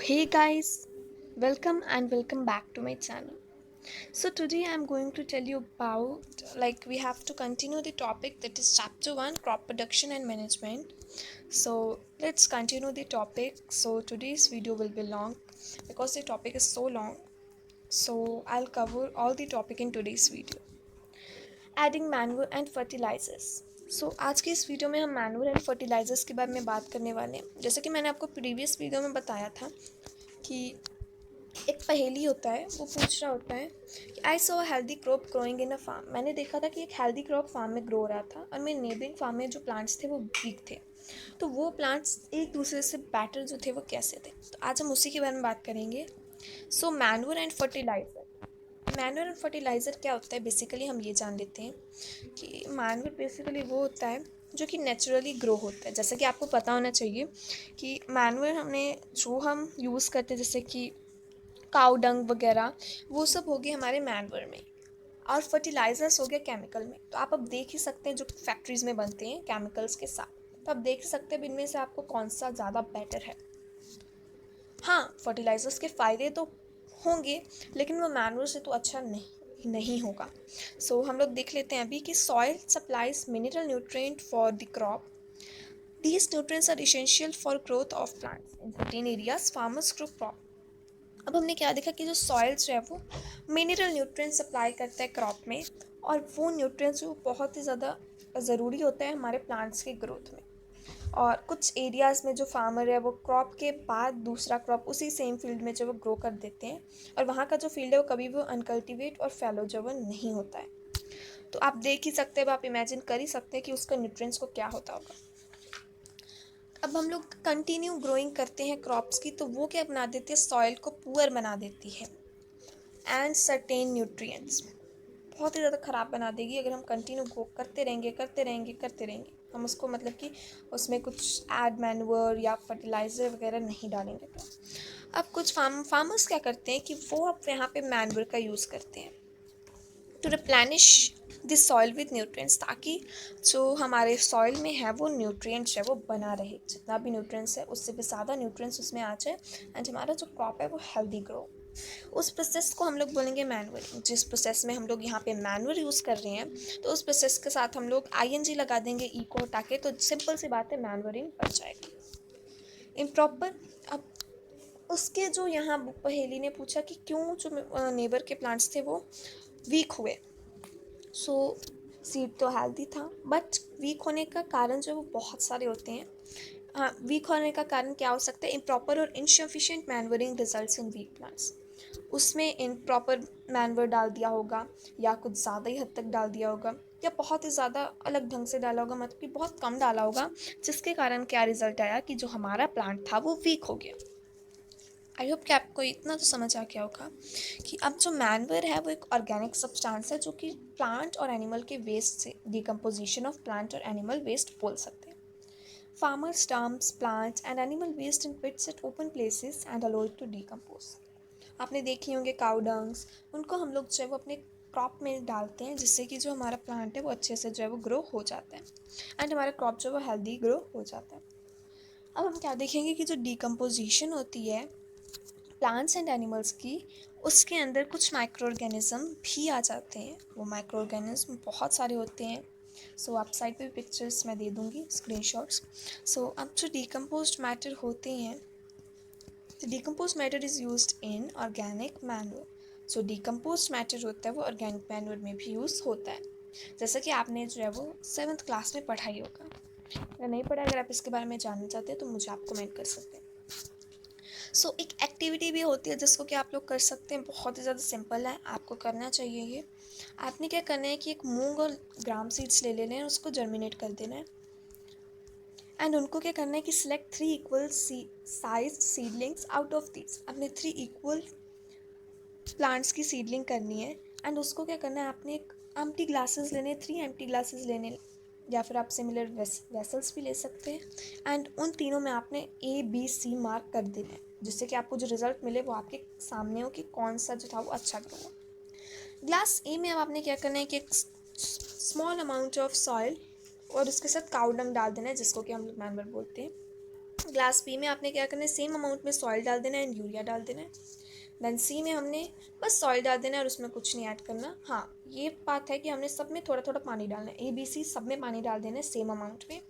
Hey guys, welcome back to my channel. So today I'm going to tell you about we have to continue the topic that is chapter 1 crop production and management. So let's continue the topic. So today's video will be long because the topic is so long. So I'll cover all the topic in today's video. Adding manure and fertilizers. So आज के इस video में हम manure and fertilisers के बारे में बात करने वाले हैं। जैसे कि मैंने आपको प्रीवियस वीडियो में बताया था कि एक पहेली होता है, वो पूछ रहा होता है कि I saw healthy crop growing in a farm. मैंने देखा था कि एक हेल्दी क्रॉप फार्म में ग्रो हो रहा था और मेरे नेबरिंग फार्म में जो प्लांट्स थे वो वीक थे। तो वो प्लांट्स एक दूसरे से बेटर जो थे वो कैसे थे, तो आज हम उसी के बारे में बात करेंगे। सो manure and fertiliser. Manure and fertiliser क्या होता है, बेसिकली हम ये जान लेते हैं कि मैनूर बेसिकली वो होता है जो कि नेचुरली ग्रो होता है। जैसे कि आपको पता होना चाहिए कि मैनूर हमने जो हम यूज़ करते हैं, जैसे कि काऊ डंग वगैरह, वो सब हो गए हमारे मैनूर में। और फर्टिलाइज़र्स हो गया केमिकल में। तो आप अब देख ही सकते हैं जो फैक्ट्रीज़ में बनते हैं केमिकल्स के साथ, तो आप देख सकते हैं इनमें से आपको कौन सा ज़्यादा बेटर है। हाँ, फर्टिलाइज़र्स के फ़ायदे तो होंगे, लेकिन वो मैनूर से तो अच्छा नहीं होगा। सो हम लोग देख लेते हैं अभी कि soil supplies mineral nutrient for the crop. These nutrients are essential for growth of plants in certain areas farmers grow crop. अब हमने क्या देखा कि जो सॉइल जो है वो मिनरल न्यूट्रिएंट्स सप्लाई करता है क्रॉप में, और वो न्यूट्रिएंट्स जो बहुत ही ज़्यादा ज़रूरी होता है हमारे प्लांट्स के ग्रोथ में। और कुछ एरियाज़ में जो फार्मर है वो क्रॉप के बाद दूसरा क्रॉप उसी सेम फील्ड में जो वो ग्रो कर देते हैं, और वहाँ का जो फील्ड है वो कभी भी अनकल्टिवेट और फैलो जो वो नहीं होता है। तो आप देख ही सकते हैं, आप इमेजिन कर ही सकते हैं कि उसका न्यूट्रिएंट्स को क्या होता होगा। अब हम लोग कंटिन्यू ग्रोइंग करते हैं क्रॉप्स की, तो वो क्या बना देती है, सॉइल को पुअर बना देती है एंड सर्टेन न्यूट्रिएंट्स बहुत ही ज़्यादा ख़राब बना देगी अगर हम कंटिन्यू गो करते रहेंगे। हम उसको मतलब कि उसमें कुछ ऐड मैन्योर या फर्टिलाइज़र वगैरह नहीं डालेंगे। तो अब कुछ फार्मर्स क्या करते हैं कि वो अब यहाँ पे मैन्योर का यूज़ करते हैं to replenish this soil with nutrients, ताकि जो हमारे सॉइल में है वो न्यूट्रिएंट्स है वो बना रहे, जितना भी न्यूट्रिएंट्स है उससे भी ज़्यादा न्यूट्रिएंट्स उसमें आ जाए एंड हमारा जो क्रॉप है वो हेल्दी ग्रो। उस प्रोसेस को हम लोग बोलेंगे मैनुअल। जिस प्रोसेस में हम लोग यहाँ पे मैनुअल यूज़ कर रहे हैं, तो उस प्रोसेस के साथ हम लोग आईएनजी लगा देंगे, ई को हटा के, तो सिंपल सी बात है मैनुअलिंग बन जाएगी। इम्प्रॉपर। अब उसके जो यहाँ पहेली ने पूछा कि क्यों जो नेबर के प्लांट्स थे वो वीक हुए। सो सीड तो हेल्दी था, बट वीक होने का कारण जो है वो बहुत सारे होते हैं। हाँ, वीक होने का कारण क्या हो सकता है, इम्प्रॉपर और insufficient manuring results in weak plants. उसमें इम्प्रॉपर मैनवर डाल दिया होगा, या कुछ ज़्यादा ही हद तक डाल दिया होगा, या बहुत ही ज़्यादा अलग ढंग से डाला होगा, मतलब कि बहुत कम डाला होगा, जिसके कारण क्या रिजल्ट आया कि जो हमारा प्लांट था वो वीक हो गया। आई होप कि आपको इतना तो समझ आ गया होगा कि अब जो मैनवर है वो एक ऑर्गेनिक सब्सटेंस है जो कि प्लांट और एनिमल के वेस्ट से, डिकम्पोजिशन ऑफ प्लांट और एनिमल वेस्ट बोल सकते हैं। Farmers dumps plant and animal waste in pits at open places and allow it to decompose. आपने देखी होंगे काउ डंग्स, उनको हम लोग जो है वो अपने क्रॉप में डालते हैं, जिससे कि जो हमारा प्लांट है वो अच्छे से जो है वो ग्रो हो जाता है एंड हमारा क्रॉप जो है वो हेल्दी ग्रो हो जाता है। अब हम क्या देखेंगे कि जो डिकम्पोजिशन होती है प्लांट्स एंड एनिमल्स की, उसके अंदर कुछ माइक्रो ऑर्गेनिज्म भी आ जाते हैं। वो माइक्रो ऑर्गेनिज्म बहुत सारे होते हैं। सो आप साइड पे पिक्चर्स मैं दे दूँगी, स्क्रीनशॉट्स। सो अब जो डिकम्पोज्ड मैटर होते हैं, तो decompose matter is used in organic manure. So decompose matter होता है वो ऑर्गेनिक मैन्योर में भी यूज़ होता है, जैसा कि आपने जो है वो 7th क्लास में पढ़ाई होगा। अगर नहीं पढ़ा, अगर आप इसके बारे में जानना चाहते हैं तो मुझे आप कमेंट कर सकते हैं। सो एक एक्टिविटी भी होती है जिसको कि आप लोग कर सकते हैं, बहुत ही ज़्यादा सिंपल है, आपको करना चाहिए ये। आपने क्या करना है कि एक मूंग और ग्राम सीड्स ले लेने हैं, उसको जर्मिनेट कर देना है एंड उनको क्या करना है कि select 3 equal size seedlings out of these. आपने 3 इक्वल प्लांट्स की सीडलिंग करनी है एंड उसको क्या करना है, आपने एक एम्प्टी ग्लासेस लेने, 3 एम्प्टी ग्लासेस लेने, या फिर आप सिमिलर वेसल्स भी ले सकते हैं एंड उन तीनों में आपने ABC मार्क कर देना है, जिससे कि आपको जो रिजल्ट मिले वो आपके सामने हो कि कौन सा जो था वो अच्छा ग्रो हुआ। ग्लास ए में अब आपने क्या करना है कि एक स्मॉल अमाउंट ऑफ सॉइल और उसके साथ काउ डंग डाल देना है, जिसको कि हम लोग मैनवर बोलते हैं, ग्लास बी में आपने क्या करना है, सेम अमाउंट में सॉइल डाल देना है एंड यूरिया डाल देना है। देन सी में हमने बस सॉइल डाल देना है और उसमें कुछ नहीं ऐड करना। हाँ, ये बात है कि हमने सब में थोड़ा थोड़ा पानी डालना है, ABC सब में पानी डाल देना है सेम अमाउंट में,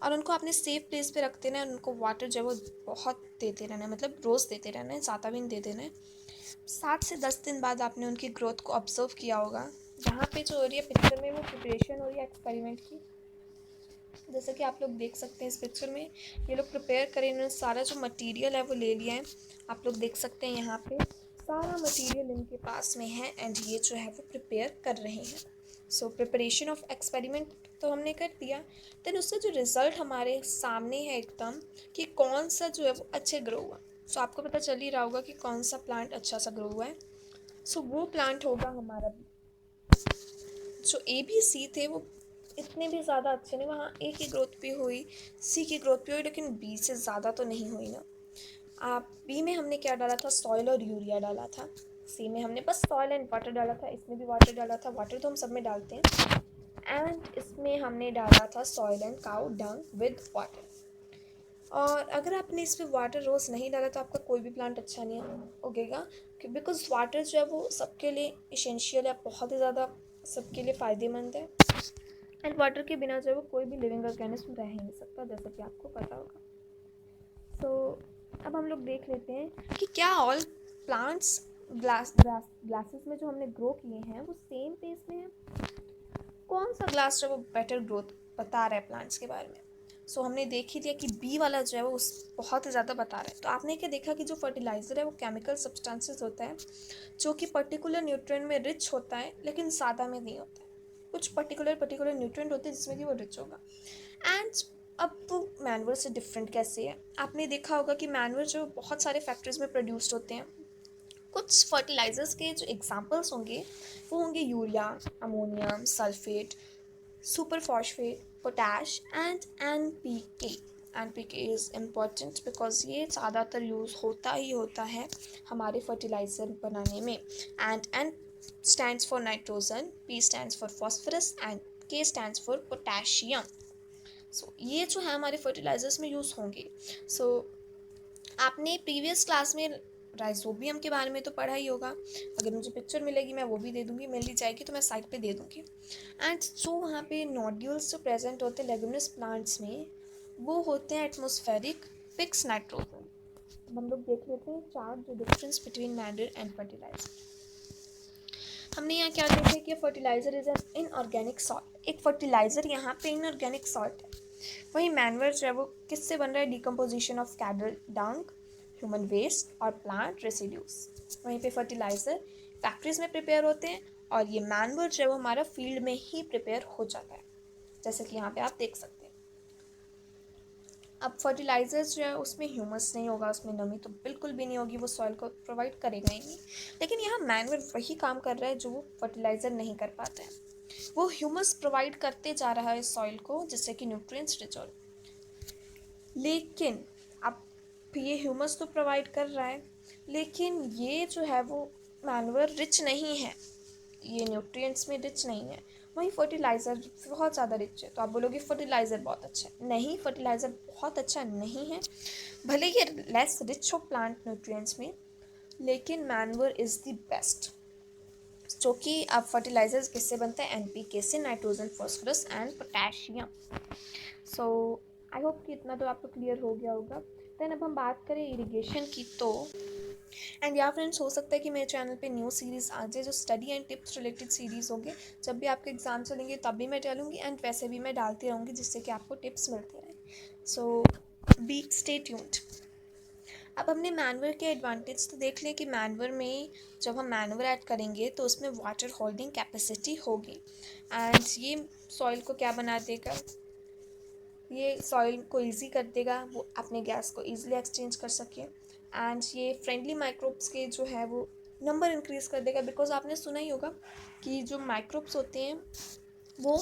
और उनको आपने सेफ प्लेस पे रख देना है। उनको वाटर जो है वो बहुत देते रहना है, मतलब रोज़ देते रहना है, ज़्यादा भी नहीं दे देना है। 7 से 10 दिन बाद आपने उनकी ग्रोथ को ऑब्जर्व किया होगा। यहाँ पे जो हो रही है पिक्चर में, वो प्रिपरेशन हो रही है एक्सपेरिमेंट की। जैसा कि आप लोग देख सकते हैं इस पिक्चर में, ये लोग प्रिपेयर करें, इन्होंने सारा जो मटेरियल है वो ले लिया है। आप लोग देख सकते हैं यहाँ पे सारा मटेरियल इनके पास में है एंड ये जो है वो प्रिपेयर कर रहे हैं। सो प्रिपरेशन ऑफ एक्सपेरिमेंट तो हमने कर दिया। देन उसका जो रिज़ल्ट हमारे सामने है एकदम, कि कौन सा जो है वो अच्छे ग्रो हुआ। सो आपको पता चल ही रहा होगा कि कौन सा प्लांट अच्छा सा ग्रो हुआ है। सो वो प्लांट होगा हमारा भी। जो ABC थे वो इतने भी ज़्यादा अच्छे नहीं, वहाँ A की ग्रोथ भी हुई, C की ग्रोथ भी हुई, लेकिन B से ज़्यादा तो नहीं हुई ना। आप B में हमने क्या डाला था, सॉइल और यूरिया डाला था। C में हमने बस सॉइल एंड वाटर डाला था, इसमें भी वाटर डाला था, वाटर तो हम सब में डालते हैं। एंड इसमें हमने डाला था soil and cow dung with water. और अगर आपने इसमें वाटर रोज़ नहीं डाला तो आपका कोई भी प्लांट अच्छा नहीं उगेगा, बिकॉज वाटर जो है वो सबके लिए इसेंशियल है, बहुत ही ज़्यादा सबके लिए फ़ायदेमंद है। एंड वाटर के बिना जो है वो कोई भी लिविंग ऑर्गेनिज्म रह ही नहीं सकता, जैसा कि आपको पता होगा। अब हम लोग देख लेते हैं कि क्या ऑल प्लांट्स ग्लासेस में जो हमने ग्रो किए हैं वो सेम पेस में है। कौन सा ग्लास जो है वो बेटर ग्रोथ बता रहा है प्लांट्स के बारे में। हमने देख ही दिया कि बी वाला जो है वो बहुत ही ज़्यादा बता रहा है। तो आपने क्या देखा कि जो फर्टिलाइज़र है वो केमिकल सब्सटेंसेस होता है जो कि पर्टिकुलर न्यूट्रिएंट में रिच होता है, लेकिन सादा में नहीं होता है। कुछ पर्टिकुलर न्यूट्रिएंट होते हैं जिसमें कि वो रिच होगा। एंड अब वो मैनवर से डिफरेंट कैसे है, आपने देखा होगा कि मैनवर जो बहुत सारे फैक्ट्रीज में प्रोड्यूस्ड होते हैं। कुछ फर्टिलाइजर्स के जो एग्जांपल्स होंगे वो होंगे urea, ammonium sulphate, super phosphate, potash and NPK। NPK is important because ये ज़्यादातर यूज़ होता ही होता है हमारे फर्टिलाइज़र बनाने में। And stands for nitrogen, P stands for phosphorus and K stands for potassium। ये जो है हमारे फर्टिलाइजर्स में यूज़ होंगे। आपने प्रीवियस क्लास में राइजोबियम के बारे में तो पढ़ा ही होगा। अगर मुझे पिक्चर मिलेगी मैं वो भी दे दूँगी, मिल ली जाएगी तो मैं साइड पे दे दूँगी। एंड जो वहाँ पे नोड्यूल्स जो प्रेजेंट होते हैं लेगुमिनस प्लांट्स में, वो होते हैं एटमॉस्फेरिक फिक्स नाइट्रोजन। अब हम लोग देख लेते हैं चार्ट, जो difference between manure and fertilizer. हमने यहाँ क्या देखा कि fertilizer is an inorganic salt. एक फर्टिलाइजर यहाँ पे इनऑर्गेनिक सॉल्ट है। वही मैनवर जो है वो किससे बन रहा है, decomposition of cattle dung, human waste और प्लांट रेसिड्यूज। वहीं पे फर्टिलाइजर फैक्ट्रीज में प्रिपेयर होते हैं और ये मैनवर जो है वो हमारा फील्ड में ही प्रिपेयर हो जाता है, जैसे कि यहाँ पे आप देख सकते हैं। अब फर्टिलाइजर्स जो है उसमें ह्यूमस नहीं होगा, उसमें नमी तो बिल्कुल भी नहीं होगी, वो सॉइल को प्रोवाइड करेगा ही नहीं। लेकिन यहाँ मैनवर वही काम कर रहा है जो वो फर्टिलाइजर नहीं कर पाता है। वो ह्यूमस प्रोवाइड करते जा रहा है सॉइल को, जिससे कि न्यूट्रिएंट्स रिच हो। लेकिन अब ये ह्यूमस तो प्रोवाइड कर रहा है, लेकिन ये जो है वो मैनवर रिच नहीं है, ये न्यूट्रिएंट्स में रिच नहीं है। वहीं फर्टिलाइज़र बहुत ज़्यादा रिच है। तो आप बोलोगे फर्टिलाइज़र बहुत अच्छा है, नहीं, फर्टिलाइज़र बहुत अच्छा नहीं है। भले ये लेस रिच हो प्लांट न्यूट्रिएंट्स में, लेकिन मैनवर इज़ द बेस्ट। जो कि अब फर्टिलाइजर्स किससे बनता है, NPK से, nitrogen, phosphorus and potassium. I hope कि इतना तो आपको क्लियर हो गया होगा। देन अब हम बात करें इरिगेशन की, तो एंड या फ्रेंड्स हो सकता है कि मेरे चैनल पे न्यू सीरीज़ आ जाए जो study and tips related series होंगे। जब भी आपके एग्जाम चलेंगे तब भी मैं डालूंगी एंड वैसे भी मैं डालती रहूँगी, जिससे कि आपको टिप्स मिलते रहें। Be stay tuned. अब हमने मैनवर के एडवांटेज तो देख लिया कि मैनवर में जब हम मैनवर ऐड करेंगे तो उसमें वाटर होल्डिंग कैपेसिटी होगी एंड ये सॉइल को क्या बना देगा, ये सॉइल को इजी कर देगा, वो अपने गैस को ईजिली एक्सचेंज कर सके। एंड ये फ्रेंडली माइक्रोब्स के जो है वो नंबर इंक्रीज़ कर देगा, बिकॉज आपने सुना ही होगा कि जो माइक्रोब्स होते हैं वो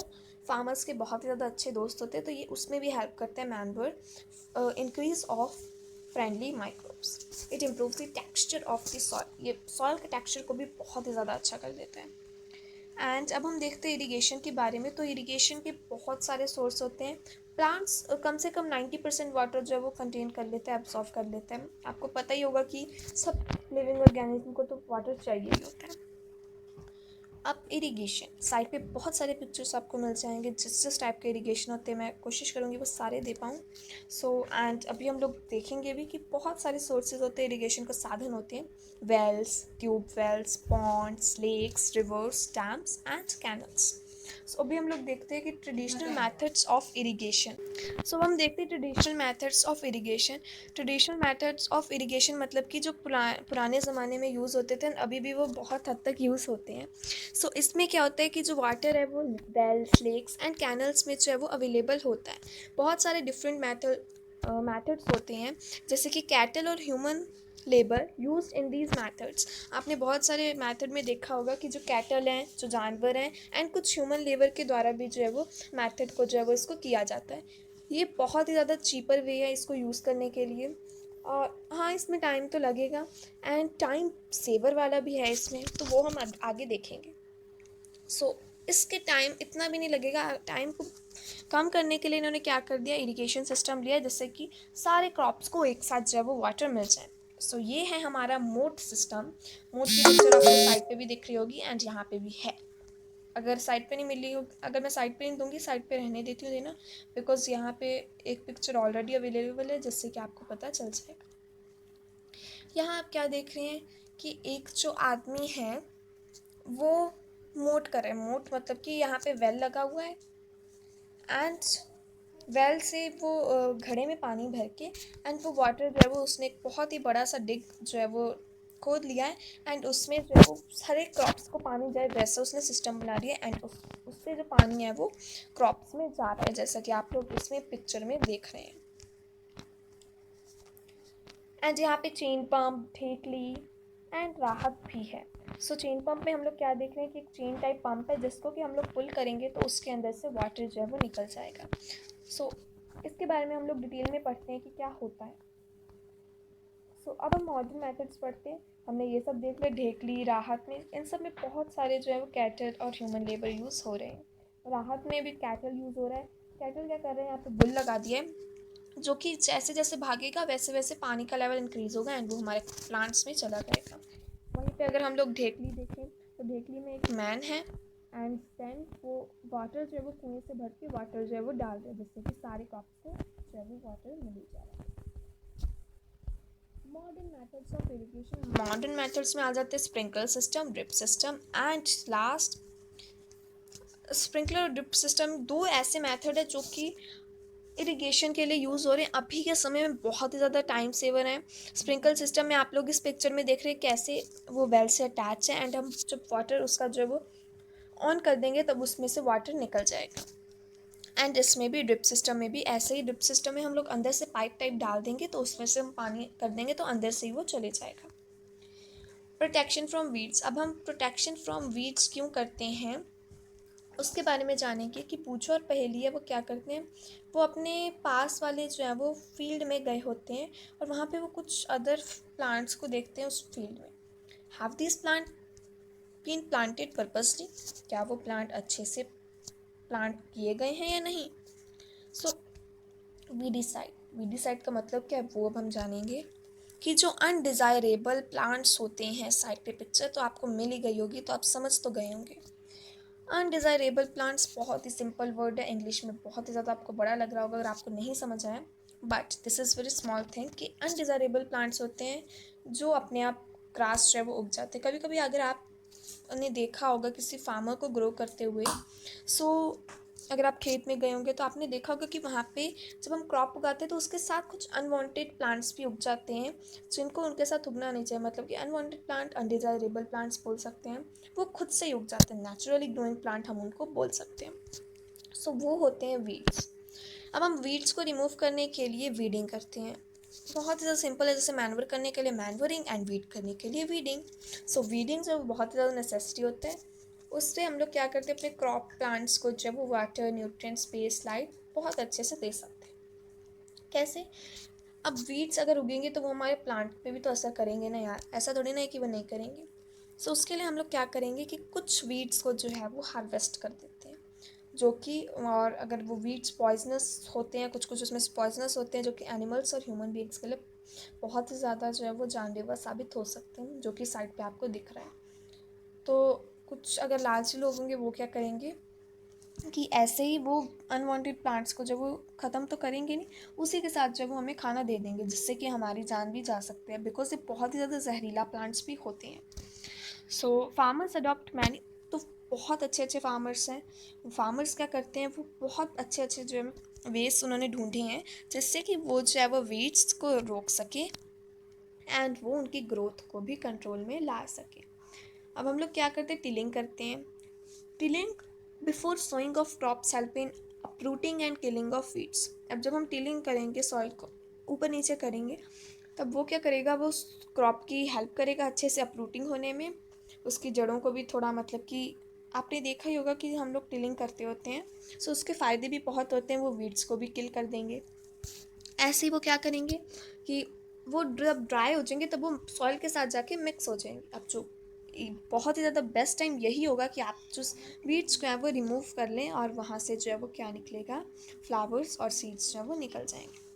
फार्मर्स के बहुत ही ज़्यादा अच्छे दोस्त होते हैं। तो ये उसमें भी हेल्प करते हैं manoeuvre, increase of friendly microbes. It improves the texture of the soil, ये सॉइल के टेक्सचर को भी बहुत ही ज़्यादा अच्छा कर देता है। एंड अब हम देखते हैं इरिगेशन के बारे में। तो इरिगेशन के बहुत सारे सोर्स होते हैं, प्लांट्स कम से कम 90% वाटर जो है वो कंटेन कर लेते हैं, एब्जॉर्व कर लेते हैं। आपको पता ही होगा कि सब लिविंग ऑर्गेनिज्म को तो वाटर चाहिए ही होता है। अब इरिगेशन साइड पे बहुत सारे पिक्चर्स आपको मिल जाएंगे, जिस जिस टाइप के इरिगेशन होते हैं मैं कोशिश करूँगी वो सारे दे पाऊँ। सो एंड अभी हम लोग देखेंगे भी कि बहुत सारे सोर्सेज होते हैं इरिगेशन के, साधन होते हैं, wells, tube wells, ponds, lakes, rivers, dams and canals. So अभी हम लोग देखते हैं कि traditional methods of irrigation. So हम देखते हैं traditional methods of irrigation. Traditional methods of irrigation मतलब कि जो पुराने ज़माने में यूज़ होते थे, अभी भी वो बहुत हद तक यूज़ होते हैं। सो इसमें क्या होता है कि जो वाटर है वो वेल्स, लेक्स एंड कैनल्स में जो है वो अवेलेबल होता है। बहुत सारे डिफरेंट मैथड्स होते हैं, जैसे कि कैटल और human labour use in these methods. आपने बहुत सारे मैथड में देखा होगा कि जो कैटल हैं, जो जानवर हैं, एंड कुछ ह्यूमन लेबर के द्वारा भी जो है वो मैथड को जो है वो इसको किया जाता है। ये बहुत ही ज़्यादा चीपर वे है इसको यूज़ करने के लिए। और हाँ, इसमें टाइम तो लगेगा एंड टाइम सेवर वाला भी है इसमें, तो वो हम आगे देखेंगे। सो इसके टाइम इतना भी नहीं लगेगा। टाइम को कम करने के लिए इन्होंने क्या कर दिया, इरिगेशन सिस्टम लिया, जिससे कि सारे क्रॉप्स को एक साथ जो है वो वाटर मिल जाए। सो ये है हमारा मोट सिस्टम। मोट की पिक्चर आपको साइड पे भी दिख रही होगी एंड यहाँ पे भी है। अगर साइड पे नहीं मिल रही हो, अगर मैं साइड पे नहीं दूंगी, साइड पे रहने देती हूँ देना, बिकॉज यहाँ पे एक पिक्चर ऑलरेडी अवेलेबल है जिससे कि आपको पता चल जाएगा। यहाँ आप क्या देख रहे हैं कि एक जो आदमी है वो मोट कर रहे हैं। मोट मतलब कि यहाँ पे वेल लगा हुआ है एंड वेल से वो घड़े में पानी भर के एंड वो वाटर जो है वो उसने एक बहुत ही बड़ा सा डिग जो है वो खोद लिया है एंड उसमें जो है वो सारे क्रॉप्स को पानी जाए वैसा उसने सिस्टम बना दिया एंड उससे जो पानी है वो क्रॉप्स में जा रहा है, जैसा कि आप लोग इसमें पिक्चर में देख रहे हैं। एंड यहाँ पे चेन पंप, ढेकली एंड राहत भी है। सो चेन पंप में हम लोग क्या देख रहे हैं कि एक चेन टाइप पंप है जिसको कि हम लोग पुल करेंगे तो उसके अंदर से वाटर जो है वो निकल जाएगा। सो इसके बारे में हम लोग डिटेल में पढ़ते हैं कि क्या होता है। सो अब हम मॉडर्न मेथड्स पढ़ते हैं। हमने ये सब देख लिया, ढेकली, राहत में, इन सब में बहुत सारे जो है वो कैटल और ह्यूमन लेबर यूज़ हो रहे हैं। राहत में भी कैटल यूज़ हो रहा है। कैटल क्या कर रहे हैं, यहाँ पे बुल लगा दिया है जो कि जैसे जैसे भागेगा वैसे वैसे पानी का लेवल इंक्रीज़ होगा एंड वो हमारे प्लांट्स में चला जाएगा। वहीं पे अगर हम लोग ढेकली देखें तो ढेकली में एक मैन है एंड देन वो वाटर जो है वो कुएं से भर के वाटर जो है वो डाल रहे हैं, जिससे कि सारे क्रॉप्स को जो है वो वाटर मिल जाएगा। Modern methods of irrigation, modern methods में आ जाते हैं sprinkler system, drip system and last sprinkler और ड्रिप सिस्टम। दो ऐसे मेथड है जो कि इरिगेशन के लिए यूज़ हो रहे हैं, अभी के समय में बहुत ही ज़्यादा टाइम सेवर हैं। स्प्रिंकल सिस्टम में आप लोग इस पिक्चर में देख रहे हैं कैसे वो वेल से अटैच है एंड हम जब वाटर उसका जो है वो ऑन कर देंगे तब उसमें से वाटर निकल जाएगा। एंड इसमें भी ड्रिप सिस्टम में भी ऐसे ही, ड्रिप सिस्टम में हम लोग अंदर से पाइप टाइप डाल देंगे तो उसमें से हम पानी कर देंगे तो अंदर से ही वो चले जाएगा। Protection from weeds. अब हम प्रोटेक्शन फ्रॉम वीड्स क्यों करते हैं उसके बारे में जानेंगे कि पूछो और पहेली है वो क्या करते हैं। वो अपने पास वाले जो है वो फील्ड में गए होते हैं और वहाँ पे वो कुछ अदर प्लांट्स को देखते हैं उस फील्ड में। Have this plant been planted purposely, क्या वो प्लांट अच्छे से प्लांट किए गए हैं या नहीं। सो वी डिसाइड का मतलब क्या है वो अब हम जानेंगे कि जो अनडिज़ायरेबल प्लांट्स होते हैं, साइड पे पिक्चर तो आपको मिल ही गई होगी तो आप समझ तो गए होंगे। अनडिज़ायरेबल प्लांट्स बहुत ही सिंपल वर्ड है, इंग्लिश में बहुत ही ज़्यादा आपको बड़ा लग रहा होगा अगर आपको नहीं समझ आया, but this is very small thing कि अनडिज़ायरेबल प्लांट्स होते हैं जो अपने आप ग्रास जो है वो उग जाते हैं। कभी कभी अगर आपने देखा होगा किसी फार्मर को ग्रो करते हुए, सो अगर आप खेत में गए होंगे तो आपने देखा होगा कि वहाँ पे जब हम क्रॉप उगाते हैं तो उसके साथ कुछ अनवांटेड प्लांट्स भी उग जाते हैं जिनको उनके साथ उगना नहीं चाहिए। मतलब कि अनवांटेड प्लांट अनडिज़ायरेबल प्लांट्स बोल सकते हैं, वो खुद से ही उग जाते हैं, नेचुरली ग्रोइंग प्लांट हम उनको बोल सकते हैं। सो वो होते हैं वीड्स। अब हम वीड्स को रिमूव करने के लिए वीडिंग करते हैं। बहुत ही ज़्यादा सिंपल है, जैसे मैनवर करने के लिए मैनवरिंग एंड वीड करने के लिए वीडिंग। सो वीडिंग जो बहुत ही ज़्यादा नेसेसिटी होता है, उससे हम लोग क्या करते हैं अपने क्रॉप प्लांट्स को जब वो वाटर, न्यूट्रिएंट, स्पेस, लाइट बहुत अच्छे से दे सकते हैं। कैसे, अब वीड्स अगर उगेंगे तो वो हमारे प्लांट पे भी तो असर करेंगे ना यार, ऐसा थोड़ी ना है कि वो नहीं करेंगे। सो उसके लिए हम लोग क्या करेंगे कि कुछ वीड्स को जो है वो हार्वेस्ट कर देते हैं। जो कि, और अगर वो वीड्स पॉइजनस होते हैं, कुछ कुछ उसमें पॉइजनस होते हैं जो कि एनिमल्स और ह्यूमन बींग्स के लिए बहुत ही ज़्यादा जो है वो जानलेवा साबित हो सकते हैं, जो कि साइड पे आपको दिख रहा है। तो कुछ अगर लालची लोग होंगे वो क्या करेंगे कि ऐसे ही वो अनवांटेड प्लांट्स को जब वो ख़त्म तो करेंगे नहीं, उसी के साथ जब वो हमें खाना दे देंगे, जिससे कि हमारी जान भी जा सकती है, बिकॉज ये बहुत ही ज़्यादा जहरीला प्लांट्स भी होते हैं। सो फार्मर्स अडॉप्ट मैनी, तो बहुत अच्छे अच्छे फार्मर्स हैं। फार्मर्स क्या करते हैं, वो बहुत अच्छे अच्छे जो है वेस्ट उन्होंने ढूंढे हैं, जिससे कि वो जो है वो वीड्स को रोक सके एंड वो उनकी ग्रोथ को भी कंट्रोल में ला सके। अब हम लोग क्या करते हैं, टिलिंग करते हैं। Tilling before sowing of crops help in uprooting and killing of weeds. अब जब हम टिलिंग करेंगे, सॉइल को ऊपर नीचे करेंगे, तब वो क्या करेगा, वो क्रॉप की हेल्प करेगा अच्छे से अपरूटिंग होने में, उसकी जड़ों को भी थोड़ा, मतलब कि आपने देखा ही होगा कि हम लोग टिलिंग करते होते हैं, सो उसके फ़ायदे भी बहुत होते हैं, वो वीड्स को भी किल कर देंगे। ऐसे ही वो क्या करेंगे कि वो जब ड्राई हो जाएंगे तब वो सॉइल के साथ जाके मिक्स हो जाएंगे। अब जो बहुत ही ज़्यादा बेस्ट टाइम यही होगा कि आप जो वीड्स को है वो रिमूव कर लें, और वहाँ से जो है वो क्या निकलेगा, फ्लावर्स और सीड्स जो है वो निकल जाएंगे।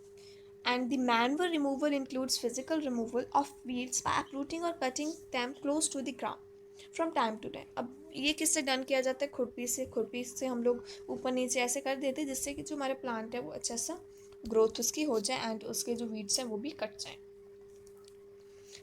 And the manual removal includes physical removal of weeds by uprooting or cutting them close to the ground from time to time. अब ये किससे डन किया जाता है, खुरपी से। खुरपी से हम लोग ऊपर नीचे ऐसे कर देते हैं, जिससे कि जो हमारे प्लांट है वो अच्छा सा ग्रोथ उसकी हो जाए एंड उसके जो वीड्स हैं वो भी कट जाएँ।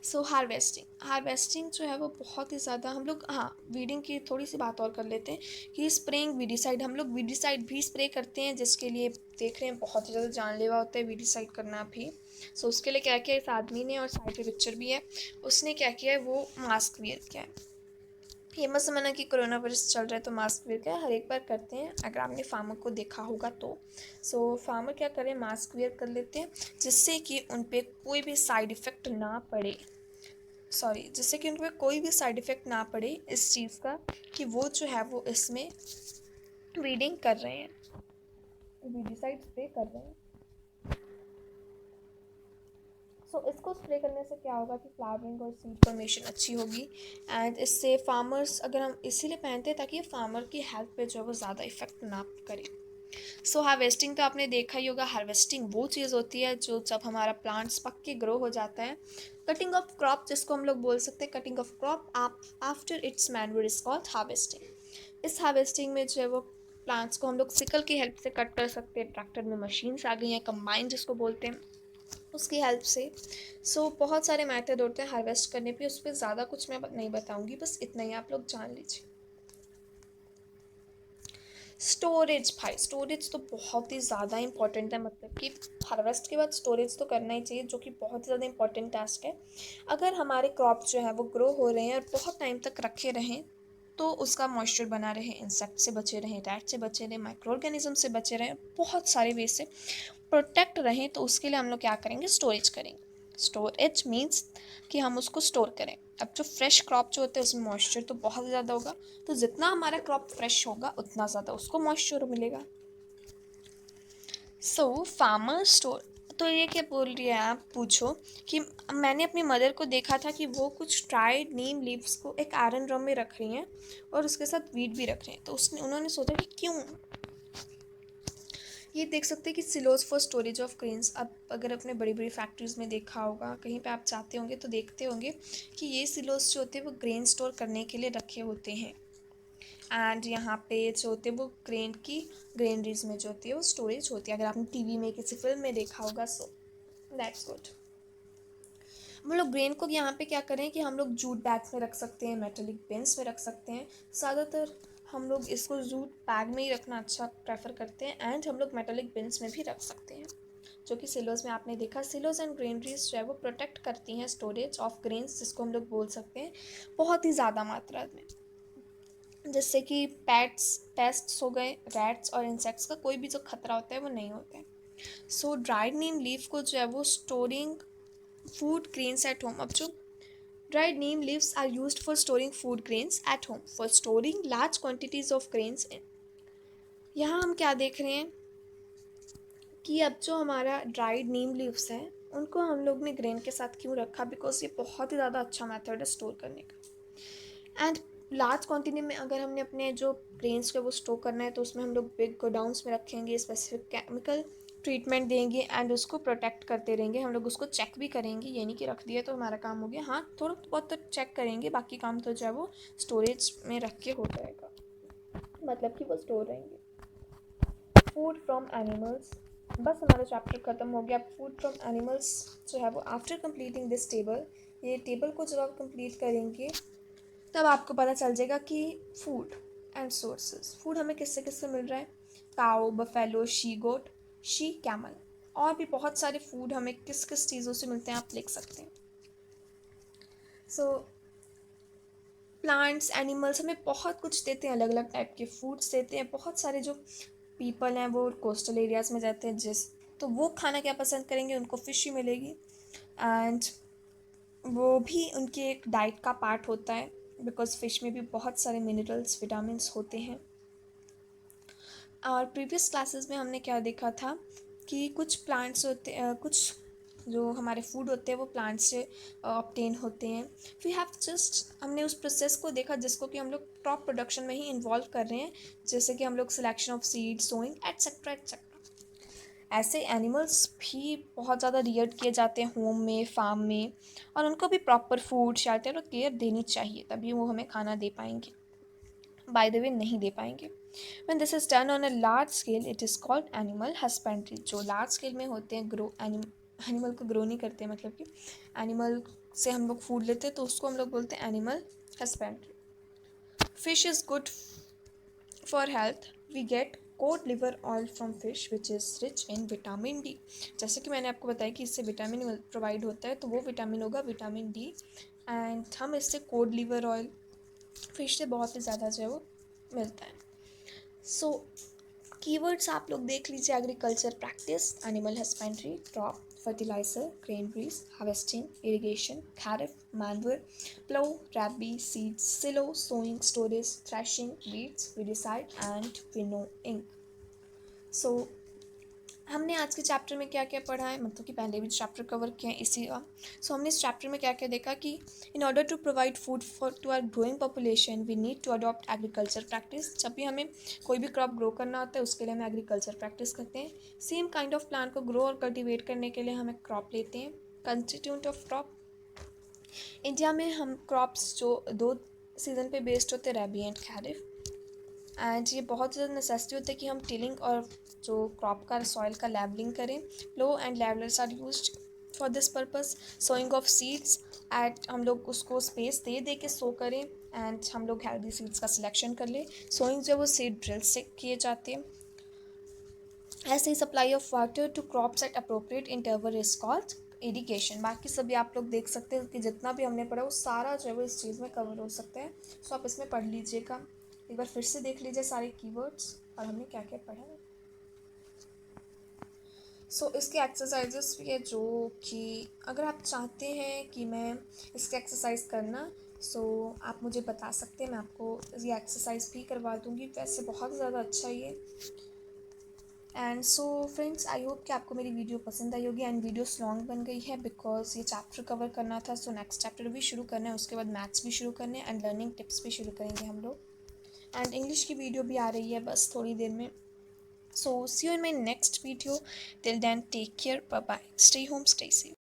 सो हार्वेस्टिंग जो है वो बहुत ही ज़्यादा, हम लोग, हाँ, वीडिंग की थोड़ी सी बात और कर लेते हैं कि स्प्रेइंग वीडिसाइड, हम लोग वीडिसाइड भी स्प्रे करते हैं, जिसके लिए देख रहे हैं बहुत ही ज़्यादा जानलेवा होता है वीडिसाइड करना भी। सो उसके लिए क्या किया इस आदमी ने, और साइड पे पिक्चर भी है, उसने क्या किया है, वो मास्क वियर किया है। ये मत समझना कि कोरोना वायरस चल रहा है तो मास्क वियर क्या, हर एक बार करते हैं, अगर आपने फार्मर को देखा होगा तो। सो फार्मर क्या करें, मास्क वियर कर लेते हैं, जिससे कि उन पर कोई भी साइड इफ़ेक्ट ना पड़े, जिससे कि उन पर कोई भी साइड इफ़ेक्ट ना पड़े इस चीज़ का, कि वो जो है वो इसमें वीडिंग कर रहे हैं, वीडिसाइड स्प्रे कर रहे हैं। इसको स्प्रे करने से क्या होगा कि फ्लावरिंग और सीड फॉर्मेशन अच्छी होगी, एंड इससे फार्मर्स, अगर हम इसीलिए पहनते हैं ताकि ये फार्मर की हेल्थ पे जो है वो ज़्यादा इफेक्ट ना करे। हार्वेस्टिंग तो आपने देखा ही होगा, हार्वेस्टिंग वो चीज़ होती है जो जब हमारा प्लांट्स पक के ग्रो हो जाता है। कटिंग ऑफ क्रॉप, जिसको हम लोग बोल सकते हैं कटिंग ऑफ क्रॉप, आप after it's manure is called harvesting. इस हार्वेस्टिंग में जो है वो प्लांट्स को हम लोग सिकल की हेल्प से कट कर सकते हैं। ट्रैक्टर में मशीन्स आ गई हैं, कंबाइन जिसको बोलते हैं, उसकी हेल्प से। बहुत सारे मेथड होते हैं हार्वेस्ट करने पे, उस पर ज़्यादा कुछ मैं नहीं बताऊंगी, बस इतना ही आप लोग जान लीजिए। स्टोरेज, भाई स्टोरेज तो बहुत ही ज़्यादा इंपॉर्टेंट है, मतलब कि हार्वेस्ट के बाद स्टोरेज तो करना ही चाहिए, जो कि बहुत ही ज़्यादा इंपॉर्टेंट टास्क है। अगर हमारे क्रॉप जो है वो ग्रो हो रहे हैं और बहुत टाइम तक रखे रहें, तो उसका मॉइस्चर बना रहे, इंसेक्ट से बचे रहें, रैट से बचे रहें, माइक्रो ऑर्गेनिज्म से बचे रहें, बहुत सारे वे से प्रोटेक्ट रहें, तो उसके लिए हम लोग क्या करेंगे, स्टोरेज करेंगे। स्टोरेज मीन्स कि हम उसको स्टोर करें। अब जो फ्रेश क्रॉप जो होता है उसमें मॉइस्चर तो बहुत ज़्यादा होगा, तो जितना हमारा क्रॉप फ्रेश होगा उतना ज़्यादा उसको मॉइस्चर मिलेगा। फार्मर स्टोर, तो ये क्या बोल रही है आप पूछो, कि मैंने अपनी मदर को देखा था कि वो कुछ ड्राइड नीम लीव्स को एक आयरन ड्रम में रख रही हैं और उसके साथ वीट भी रख रहे हैं। तो उन्होंने सोचा कि क्यों, ये देख सकते हैं कि silos for storage of grains. अब अगर अपने बड़ी बड़ी फैक्ट्रीज़ में देखा होगा, कहीं पे आप जाते होंगे तो देखते होंगे कि ये सिलोज जो होते हैं वो ग्रेन स्टोर करने के लिए रखे होते हैं, एंड यहाँ पे जो होते हैं वो ग्रेन की ग्रेनरीज में जो होती है वो स्टोरेज होती है। अगर आपने टीवी में किसी फिल्म में देखा होगा, सो दैट्स गुड। हम लोग ग्रेन को यहाँ पे क्या करें कि हम लोग जूट बैग्स में रख सकते हैं, मेटेलिक बिन्स में रख सकते हैं। ज़्यादातर हम लोग इसको जूट बैग में ही रखना अच्छा प्रेफर करते हैं, एंड हम लोग मेटेलिक बिन्स में भी रख सकते हैं, जो कि सिलोज में आपने देखा। सिलोज एंड ग्रेनरीज जो है वो प्रोटेक्ट करती हैं स्टोरेज ऑफ ग्रेन्स, जिसको हम लोग बोल सकते हैं बहुत ही ज़्यादा मात्रा में, जिससे कि पेस्ट्स हो गए, रैट्स और इंसेक्ट्स का कोई भी जो खतरा होता है वो नहीं होता है। ड्राइड नीम लीफ को जो है वो storing food grains at home. अब जो dried neem leaves are used for storing food grains at home for storing large quantities of grains in. यहाँ हम क्या देख रहे हैं कि अब जो हमारा ड्राइड नीम लीव्स हैं उनको हम लोग ने ग्रेन के साथ क्यों रखा, बिकॉज ये बहुत ही ज़्यादा अच्छा मेथड है स्टोर करने का। एंड लार्ज क्वांटिटी में अगर हमने अपने जो ग्रेन्स को वो स्टोर करना है तो उसमें हम लोग बिग गोडाउंस में रखेंगे, स्पेसिफिक केमिकल ट्रीटमेंट देंगे एंड उसको प्रोटेक्ट करते रहेंगे। हम लोग उसको चेक भी करेंगे, ये नहीं कि रख दिया तो हमारा काम हो गया। हाँ, थोड़ा बहुत तो चेक करेंगे, बाकी काम तो जो है वो स्टोरेज में रख के हो जाएगा, मतलब कि वो स्टोर रहेंगे। फूड फ्रॉम एनिमल्स, बस हमारा चैप्टर ख़त्म हो गया। फूड फ्रॉम एनिमल्स जो है वो आफ्टर कंप्लीटिंग दिस टेबल, ये टेबल को जब आप कंप्लीट करेंगे तब आपको पता चल जाएगा कि फूड एंड सोर्सेज, फूड हमें किससे किससे मिल रहा है। Cow, buffalo, she goat, she camel, और भी बहुत सारे फूड हमें किस किस चीज़ों से मिलते हैं आप लिख सकते हैं। सो प्लांट्स, एनिमल्स हमें बहुत कुछ देते हैं, अलग अलग टाइप के फूड्स देते हैं। बहुत सारे जो पीपल हैं वो कोस्टल एरियाज़ में जाते हैं, जिस तो वो खाना क्या पसंद करेंगे, उनको फ़िश ही मिलेगी एंड वो भी उनके एक डाइट का पार्ट होता है, बिकॉज फ़िश में भी बहुत सारे मिनरल्स, विटामिन्स होते हैं। और प्रीवियस क्लासेस में हमने क्या देखा था कि कुछ प्लांट्स होते कुछ जो हमारे फूड होते हैं वो प्लांट्स से ऑब्टेन होते हैं। वी हैव जस्ट, हमने उस प्रोसेस को देखा जिसको कि हम लोग क्रॉप प्रोडक्शन में ही इन्वॉल्व कर रहे हैं, जैसे कि हम लोग selection of seed, sowing etcetera etcetera. ऐसे एनिमल्स भी बहुत ज़्यादा रियर्ड किए जाते हैं होम में, फार्म में, और उनको भी प्रॉपर फूड, शेल्टर और केयर देनी चाहिए, तभी वो हमें खाना दे पाएंगे। बाय द वे नहीं दे पाएंगे। When this is done on a large scale, it is called animal husbandry। जो लार्ज स्केल में होते हैं, एनिमल को ग्रो नहीं करते, मतलब कि एनिमल से हम लोग फूड लेते हैं तो उसको हम लोग बोलते हैं animal husbandry. Fish is good for health, we get cod liver oil from fish which is rich in vitamin D. जैसे कि मैंने आपको बताया कि इससे विटामिन प्रोवाइड होता है, तो वो विटामिन होगा विटामिन डी, एंड हम इससे कोड लिवर ऑयल फिश से बहुत ही ज़्यादा जो है वो मिलता है। सो कीवर्ड्स आप लोग देख लीजिए, agriculture practice, animal husbandry, crop, fertilizer, granaries, harvesting, irrigation, kharif, manure, plough, rabi, seeds, silo, sowing, storage, threshing, weeds, weedicide and winnowing. So हमने आज के चैप्टर में क्या क्या पढ़ा है, मतलब कि पहले भी चैप्टर कवर किया है इसी का। सो हमने इस चैप्टर में क्या क्या देखा कि in order to provide food for to our growing population we need to adopt agriculture practice. जब भी हमें कोई भी क्रॉप ग्रो करना होता है उसके लिए हमें एग्रीकल्चर प्रैक्टिस करते हैं। सेम काइंड ऑफ प्लांट को ग्रो और कल्टिवेट करने के लिए हमें क्रॉप लेते हैं। कंस्टिट्यूंट ऑफ क्रॉप, इंडिया में हम क्रॉप्स जो 2 सीज़न पे बेस्ड होते हैं, रबी एंड खैरिफ, एंड ये बहुत ज़्यादा नेसेसिटी होती है कि हम टिलिंग और जो क्रॉप का सॉइल का लेवलिंग करें। Plough and levellers are used for this purpose. Sowing of seeds, at हम लोग उसको स्पेस दे दे के सो करें एंड हम लोग हेल्दी सीड्स का सिलेक्शन कर लें। सोइंग जो वो सीड ड्रिल से किए जाते हैं। ऐसे ही supply of water to crops at appropriate interval is called irrigation. बाकी सभी आप लोग देख सकते हैं कि जितना भी हमने पढ़ा वो सारा जो है वो इस चीज़ में कवर हो सकता है। सो आप इसमें पढ़ लीजिएगा, एक बार फिर से देख लीजिए सारे कीवर्ड्स और हमने क्या क्या पढ़ा है। सो इसके एक्सरसाइजेस भी है, जो कि अगर आप चाहते हैं कि मैं इसके एक्सरसाइज करना, सो आप मुझे बता सकते हैं, मैं आपको ये एक्सरसाइज भी करवा दूँगी। वैसे बहुत ज़्यादा अच्छा ये। And so friends, I hope कि आपको मेरी वीडियो पसंद आई होगी। एंड वीडियो लॉन्ग बन गई है बिकॉज ये चैप्टर कवर करना था। सो नेक्स्ट चैप्टर भी शुरू करना है, उसके बाद मैथ्स भी शुरू करने हैं एंड लर्निंग टिप्स भी शुरू करेंगे हम लोग। एंड इंग्लिश की वीडियो भी आ रही है बस थोड़ी देर में। So see you in my next video. Till then, take care. Bye bye. Stay home, stay safe.